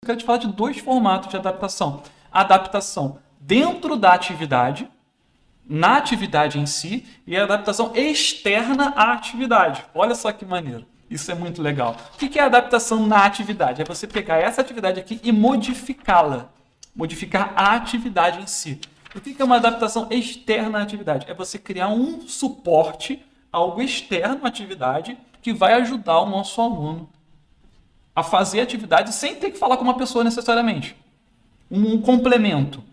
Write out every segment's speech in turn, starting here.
Eu quero te falar de dois formatos de adaptação. A adaptação dentro da atividade, na atividade em si, e a adaptação externa à atividade. Olha só que maneiro. Isso é muito legal. O que é adaptação na atividade? É você pegar essa atividade aqui e modificá-la. Modificar a atividade em si. O que é uma adaptação externa à atividade? É você criar um suporte, algo externo à atividade, que vai ajudar o nosso aluno a fazer a atividade sem ter que falar com uma pessoa necessariamente. Um complemento,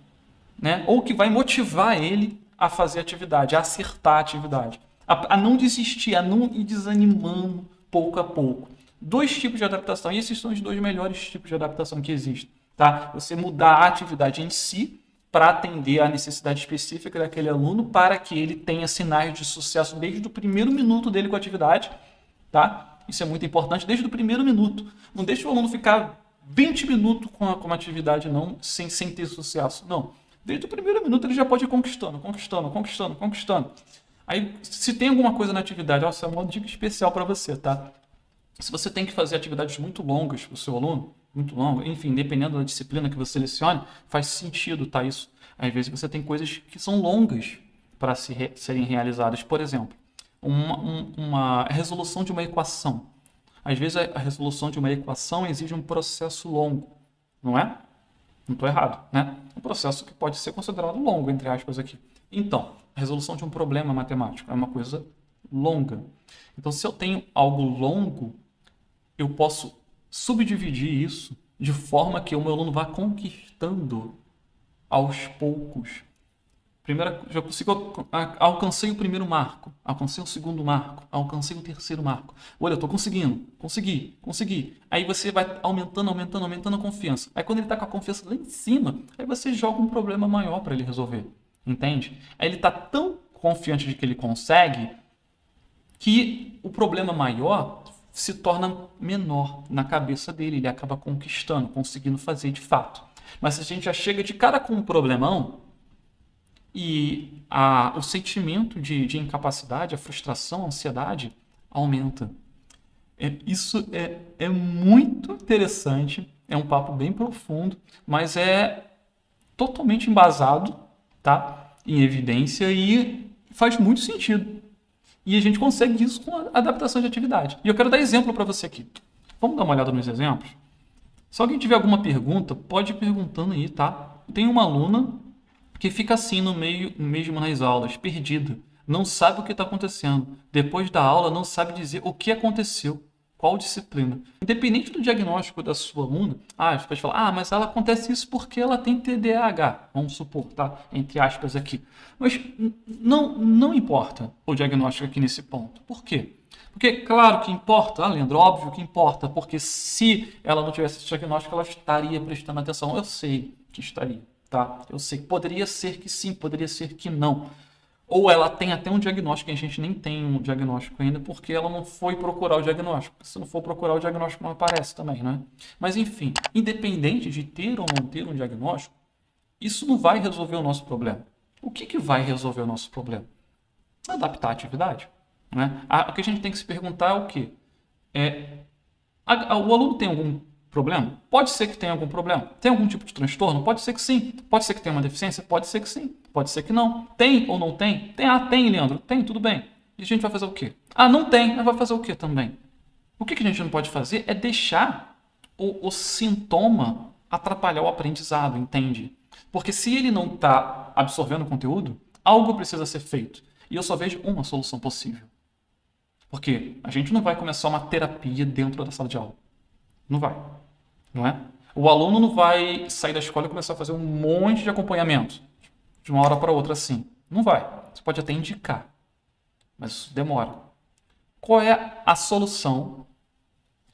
né? Ou que vai motivar ele a fazer a atividade, a acertar a atividade, a não desistir, a não ir desanimando pouco a pouco. Dois tipos de adaptação, e esses são os dois melhores tipos de adaptação que existem. Tá? Você mudar a atividade em si para atender à necessidade específica daquele aluno, para que ele tenha sinais de sucesso desde o primeiro minuto dele com a atividade. Tá? Isso é muito importante, desde o primeiro minuto. Não deixe o aluno ficar 20 minutos com a atividade não, sem ter sucesso. Não. Desde o primeiro minuto ele já pode ir conquistando. Aí, se tem alguma coisa na atividade, essa é uma dica especial para você, tá? Se você tem que fazer atividades muito longas para o seu aluno, muito longas, enfim, dependendo da disciplina que você selecione, faz sentido, tá? Isso. Às vezes você tem coisas que são longas para serem realizadas. Por exemplo, uma resolução de uma equação. Às vezes a resolução de uma equação exige um processo longo, não é? Não estou errado, né? Um processo que pode ser considerado longo, entre aspas, aqui. Então, a resolução de um problema matemático é uma coisa longa. Então, se eu tenho algo longo, eu posso subdividir isso de forma que o meu aluno vá conquistando aos poucos. Primeiro, já consigo, alcancei o primeiro marco, alcancei o segundo marco, alcancei o terceiro marco. Olha, eu estou conseguindo, consegui. Aí você vai aumentando a confiança. Aí quando ele está com a confiança lá em cima, aí você joga um problema maior para ele resolver. Entende? Aí ele está tão confiante de que ele consegue que o problema maior se torna menor na cabeça dele. Ele acaba conquistando, conseguindo fazer de fato. Mas se a gente já chega de cara com um problemão, e o sentimento de incapacidade, a frustração, a ansiedade aumenta. Isso é muito interessante, é um papo bem profundo, mas é totalmente embasado, tá? Em evidência e faz muito sentido. E a gente consegue isso com a adaptação de atividade. E eu quero dar exemplo para você aqui. Vamos dar uma olhada nos exemplos? Se alguém tiver alguma pergunta, pode ir perguntando aí, tá? Tem uma aluna que fica assim no meio mesmo nas aulas, perdida, não sabe o que está acontecendo. Depois da aula, não sabe dizer o que aconteceu, qual disciplina. Independente do diagnóstico da sua aluna, você pode falar, mas ela acontece isso porque ela tem TDAH, vamos supor, tá? Entre aspas aqui. Mas não importa o diagnóstico aqui nesse ponto. Por quê? Porque, claro que importa, Leandro, óbvio que importa, porque se ela não tivesse esse diagnóstico, ela estaria prestando atenção. Eu sei que estaria. Tá? Eu sei que poderia ser que sim, poderia ser que não. Ou ela tem até um diagnóstico, e a gente nem tem um diagnóstico ainda, porque ela não foi procurar o diagnóstico. Se não for procurar o diagnóstico, não aparece também, né? Mas enfim, independente de ter ou não ter um diagnóstico, isso não vai resolver o nosso problema. O que vai resolver o nosso problema? Adaptar a atividade. Né? O que a gente tem que se perguntar é o quê? O aluno tem algum problema? Pode ser que tenha algum problema. Tem algum tipo de transtorno? Pode ser que sim. Pode ser que tenha uma deficiência? Pode ser que sim. Pode ser que não. Tem ou não tem? Tem, Leandro. Tem, tudo bem. E a gente vai fazer o quê? Não tem. Mas vai fazer o quê também? O que a gente não pode fazer é deixar o sintoma atrapalhar o aprendizado, entende? Porque se ele não está absorvendo o conteúdo, algo precisa ser feito. E eu só vejo uma solução possível. Porque a gente não vai começar uma terapia dentro da sala de aula. Não vai. Não é? O aluno não vai sair da escola e começar a fazer um monte de acompanhamento de uma hora para outra assim. Não vai. Você pode até indicar, mas isso demora. Qual é a solução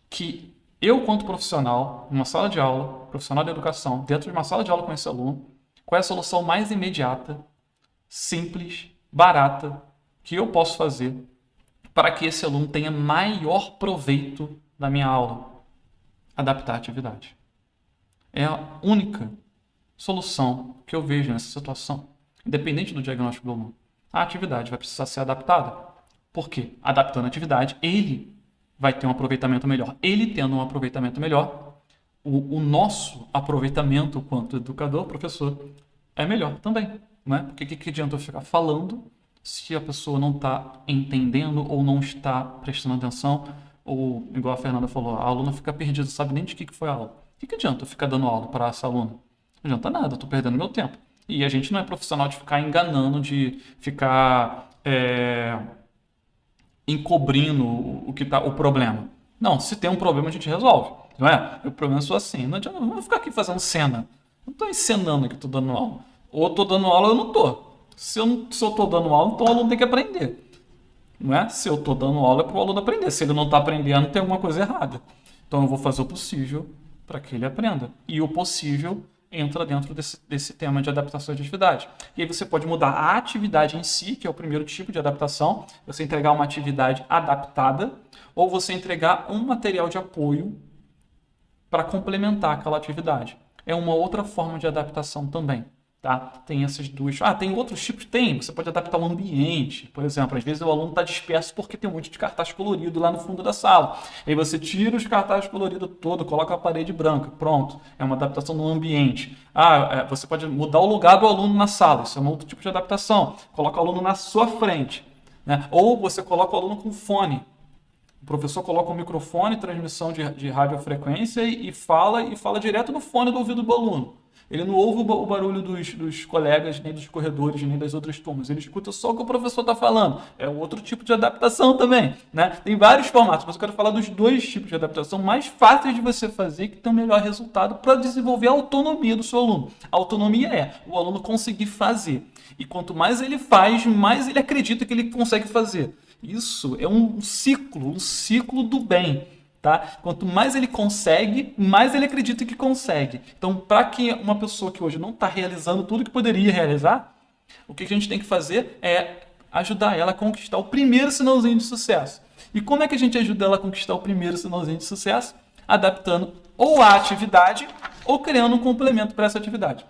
que eu, quanto profissional, numa sala de aula, profissional de educação, dentro de uma sala de aula com esse aluno, qual é a solução mais imediata, simples, barata, que eu posso fazer para que esse aluno tenha maior proveito da minha aula? Adaptar a atividade. É a única solução que eu vejo nessa situação, independente do diagnóstico do aluno. A atividade vai precisar ser adaptada. Por quê? Adaptando a atividade, ele vai ter um aproveitamento melhor. Ele tendo um aproveitamento melhor, o nosso aproveitamento quanto educador, professor, é melhor também, né? Porque que adianta eu ficar falando se a pessoa não está entendendo ou não está prestando atenção, ou, igual a Fernanda falou, a aluna fica perdida, não sabe nem de que foi a aula. O que adianta eu ficar dando aula para essa aluna? Não adianta nada, eu estou perdendo meu tempo. E a gente não é profissional de ficar enganando, de ficar encobrindo o que tá o problema. Não, se tem um problema a gente resolve, não é? O problema é só assim, não adianta, não vou ficar aqui fazendo cena. Não estou encenando que estou dando aula. Ou estou dando aula ou eu não estou. Se eu estou dando aula, então o aluno tem que aprender. Não é? Se eu estou dando aula é para o aluno aprender. Se ele não está aprendendo, tem alguma coisa errada. Então eu vou fazer o possível para que ele aprenda. E o possível entra dentro desse tema de adaptação de atividade. E aí você pode mudar a atividade em si, que é o primeiro tipo de adaptação, você entregar uma atividade adaptada, ou você entregar um material de apoio para complementar aquela atividade. É uma outra forma de adaptação também. Tá? Tem essas duas. Tem outros tipos? Tem. Você pode adaptar o ambiente. Por exemplo, às vezes o aluno está disperso porque tem um monte de cartaz colorido lá no fundo da sala. Aí você tira os cartazes coloridos todo, coloca a parede branca. Pronto. É uma adaptação no ambiente. Você pode mudar o lugar do aluno na sala. Isso é um outro tipo de adaptação. Coloca o aluno na sua frente. Né? Ou você coloca o aluno com fone. O professor coloca um microfone, transmissão de radiofrequência e fala direto no fone do ouvido do aluno. Ele não ouve o barulho dos colegas, nem dos corredores, nem das outras turmas. Ele escuta só o que o professor está falando. É um outro tipo de adaptação também. Né? Tem vários formatos, mas eu quero falar dos dois tipos de adaptação mais fáceis de você fazer, que tem o melhor resultado para desenvolver a autonomia do seu aluno. A autonomia é o aluno conseguir fazer. E quanto mais ele faz, mais ele acredita que ele consegue fazer. Isso é um ciclo do bem. Tá? Quanto mais ele consegue, mais ele acredita que consegue. Então, para que uma pessoa que hoje não está realizando tudo que poderia realizar, o que a gente tem que fazer é ajudar ela a conquistar o primeiro sinalzinho de sucesso. E como é que a gente ajuda ela a conquistar o primeiro sinalzinho de sucesso? Adaptando ou a atividade ou criando um complemento para essa atividade.